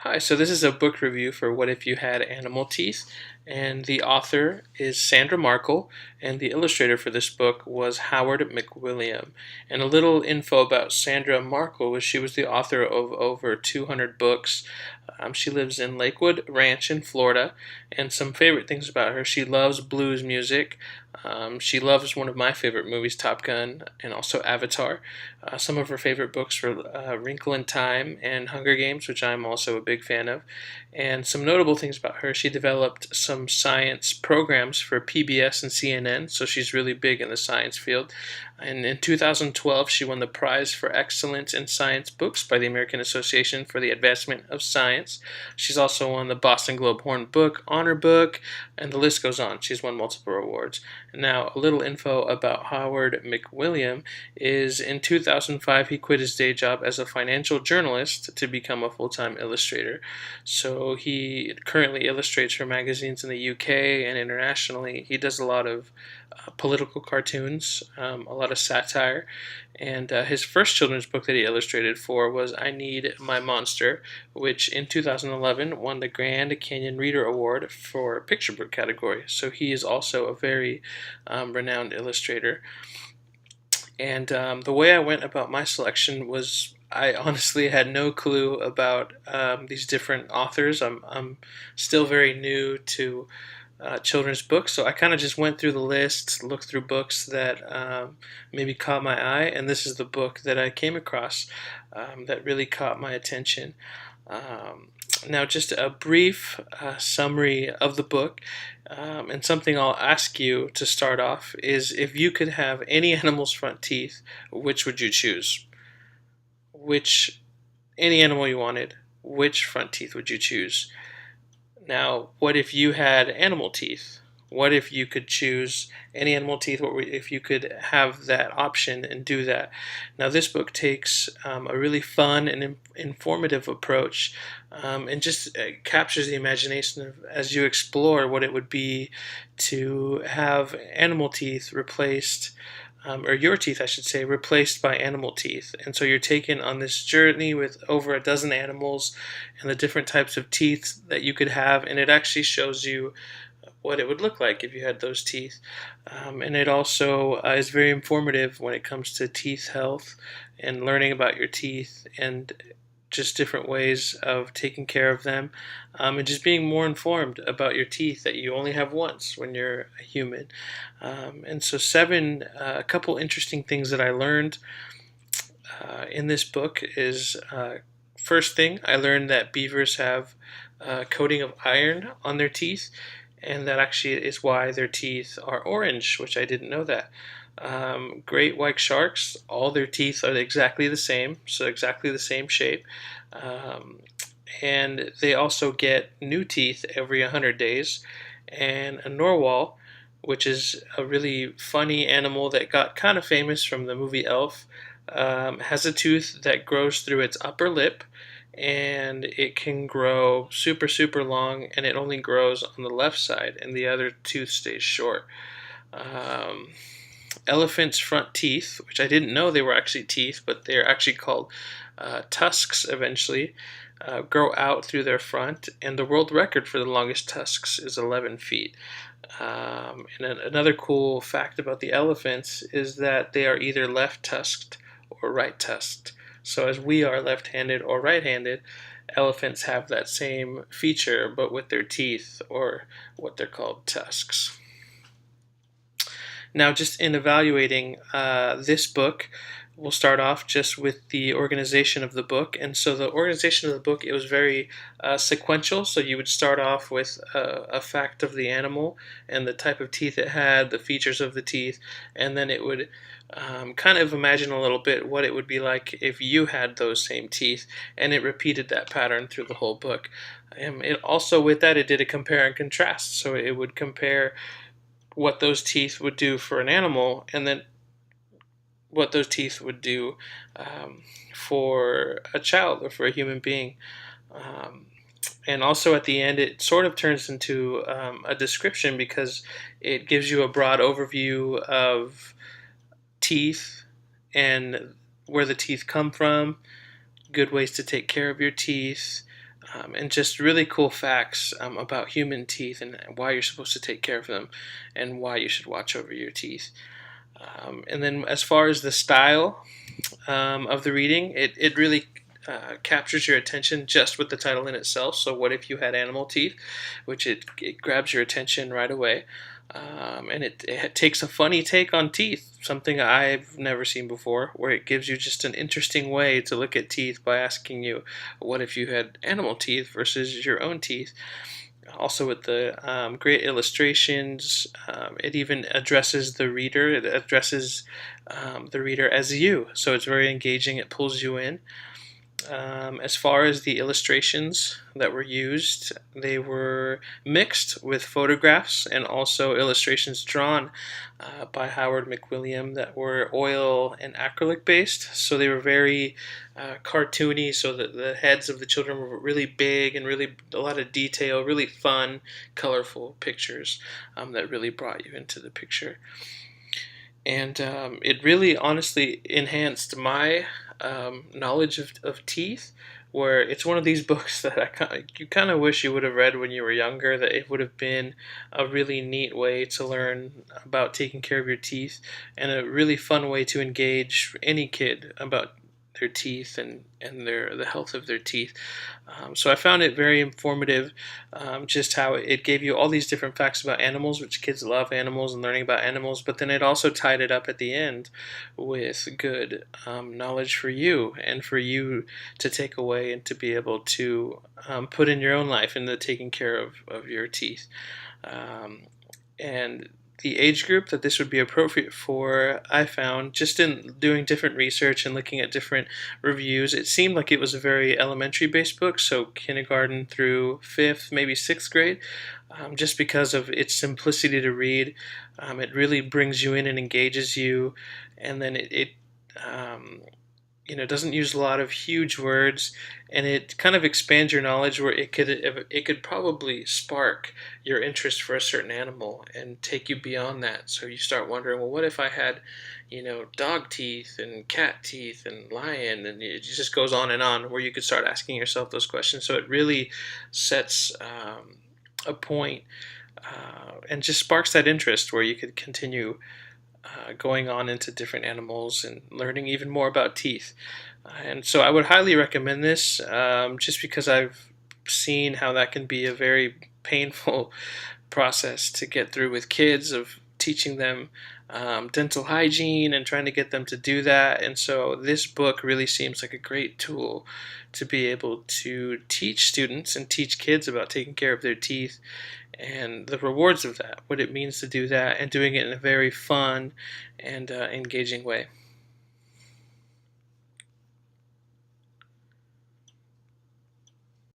Hi, so this is a book review for What If You Had Animal Teeth, and the author is Sandra Markle, and the illustrator for this book was Howard McWilliam. And a little info about Sandra Markle was she was the author of over 200 books. She lives in Lakewood Ranch in Florida, and some favorite things about her: she loves blues music. She loves one of my favorite movies, Top Gun, and also Avatar. Some of her favorite books were Wrinkle in Time and Hunger Games, which I'm also a big fan of. And some notable things about her: she developed some science programs for PBS and CNN, so she's really big in the science field. And in 2012, she won the Prize for Excellence in Science Books by the American Association for the Advancement of Science. She's also won the Boston Globe Horn Book Honor Book, and the list goes on. She's won multiple awards. Now, a little info about Howard McWilliam is in 2005 he quit his day job as a financial journalist to become a full-time illustrator. So he currently illustrates for magazines in the UK and internationally. He does a lot of political cartoons, a lot of satire, and his first children's book that he illustrated for was I Need My Monster, which in 2011 won the Grand Canyon Reader Award for picture book category. So he is also a very renowned illustrator. And the way I went about my selection was I honestly had no clue about these different authors. I'm still very new to children's books, so I kind of just went through the list, looked through books that maybe caught my eye, and this is the book that I came across that really caught my attention. Now, just a brief summary of the book, and something I'll ask you to start off is if you could have any animal's front teeth, which would you choose? Which, any animal you wanted, which front teeth would you choose? Now, what if you had animal teeth? What if you could choose any animal teeth? What if you could have that option and do that? Now, this book takes a really fun and informative approach, and just captures the imagination of, as you explore what it would be to have animal teeth replaced, or your teeth, I should say, replaced by animal teeth. And so you're taken on this journey with over a dozen animals and the different types of teeth that you could have, and it actually shows you what it would look like if you had those teeth. And it also is very informative when it comes to teeth health and learning about your teeth and just different ways of taking care of them, and just being more informed about your teeth that you only have once when you're a human. And so, a couple interesting things that I learned in this book is first thing, I learned that beavers have a coating of iron on their teeth, and that actually is why their teeth are orange, which I didn't know that. Great white sharks, all their teeth are exactly the same, so exactly the same shape. Um, and they also get new teeth every 100 days. And a narwhal, which is a really funny animal that got kind of famous from the movie Elf, has a tooth that grows through its upper lip, and it can grow super, super long, and it only grows on the left side, and the other tooth stays short. Um, Elephants' front teeth, which I didn't know they were actually teeth, but they're actually called tusks eventually, grow out through their front, and the world record for the longest tusks is 11 feet. And another cool fact about the elephants is that they are either left tusked or right tusked. So, as we are left handed or right handed, elephants have that same feature but with their teeth, or what they're called tusks. Now, just in evaluating this book, we'll start off just with the organization of the book. And so the organization of the book, it was very sequential. So you would start off with a fact of the animal and the type of teeth it had, the features of the teeth, and then it would kind of imagine a little bit what it would be like if you had those same teeth, and it repeated that pattern through the whole book. It also, with that, it did a compare and contrast. So it would compare what those teeth would do for an animal, and then what those teeth would do for a child or for a human being. Um, and also at the end, it sort of turns into a description, because it gives you a broad overview of teeth and where the teeth come from, good ways to take care of your teeth, and just really cool facts about human teeth and why you're supposed to take care of them and why you should watch over your teeth. And then as far as the style of the reading, it really captures your attention just with the title in itself. So what if you had animal teeth, which it grabs your attention right away. And it takes a funny take on teeth, something I've never seen before, where it gives you just an interesting way to look at teeth by asking you, what if you had animal teeth versus your own teeth? Also, with the great illustrations, it even addresses the reader. It addresses the reader as you, so it's very engaging. It pulls you in. As far as the illustrations that were used, they were mixed with photographs and also illustrations drawn by Howard McWilliam that were oil and acrylic based. So they were very cartoony, so that the heads of the children were really big and really a lot of detail, really fun, colorful pictures that really brought you into the picture. And it really honestly enhanced my knowledge of teeth, where it's one of these books that you kind of wish you would have read when you were younger, that it would have been a really neat way to learn about taking care of your teeth and a really fun way to engage any kid about their teeth and the health of their teeth. So I found it very informative, just how it gave you all these different facts about animals, which kids love animals and learning about animals, but then it also tied it up at the end with good knowledge for you and for you to take away and to be able to put in your own life in the taking care of your teeth. And the age group that this would be appropriate for, I found, just in doing different research and looking at different reviews, it seemed like it was a very elementary-based book, so kindergarten through 5th, maybe 6th grade, just because of its simplicity to read. It really brings you in and engages you, and then it doesn't use a lot of huge words, and it kind of expands your knowledge where it could probably spark your interest for a certain animal and take you beyond that. So you start wondering, well, what if I had, dog teeth and cat teeth and lion, and it just goes on, where you could start asking yourself those questions. So it really sets a point and just sparks that interest where you could continue going on into different animals and learning even more about teeth. And so I would highly recommend this, just because I've seen how that can be a very painful process to get through with kids, of teaching them dental hygiene and trying to get them to do that. And so this book really seems like a great tool to be able to teach students and teach kids about taking care of their teeth and the rewards of that, what it means to do that, and doing it in a very fun and engaging way.